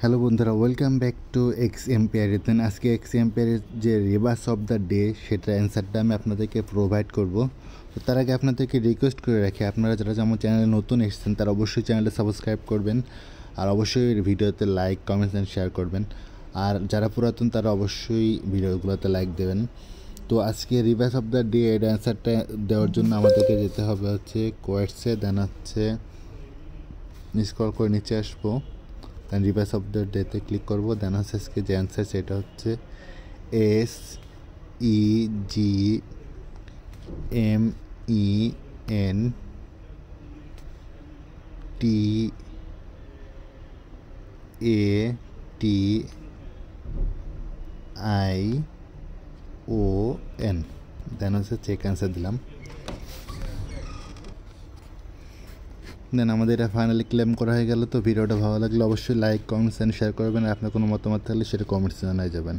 Hello বন্ধুরা, welcome back to X Empire. Then আজকে X এম্পায়ারের যে রিভার্স অফ দ্য ডে সেটার অ্যান্সারটা আমি আপনাদেরকে প্রোভাইড করব। তো তার আগে আপনাদেরকে রিকোয়েস্ট করে রাখি, আপনারা যারা আমার চ্যানেলে নতুন এসেছেন তারা অবশ্যই চ্যানেলটা সাবস্ক্রাইব করবেন, আর অবশ্যই ভিডিওতে লাইক, কমেন্টস অ্যান্ড শেয়ার করবেন। আর যারা পুরাতন তারা অবশ্যই ভিডিওগুলোতে লাইক দেবেন। তো আজকে রিভার্স অফ দ্য ডে এর অ্যান্সারটা দেওয়ার জন্য আমাদেরকে যেতে হবে হচ্ছে কোয়েটসে, দেন হচ্ছে স্ক্রল করে নিচে আসবো, দেন রিভার্স অফ দ্য ডেতে ক্লিক করবো। দেন হচ্ছে আজকে যে অ্যান্সার সেটা হচ্ছে SEMENTATION। দেন হচ্ছে চেক অ্যান্সার দিলাম। দেন আমাদের এটা ফাইনালি ক্লেম করা হয়ে গেল। তো ভিডিওটা ভালো লাগলে অবশ্যই লাইক, কমেন্টস অ্যান্ড শেয়ার করবেন। আর আপনার কোনো মতামত থাকলে সেটা কমেন্টস জানাই যাবেন।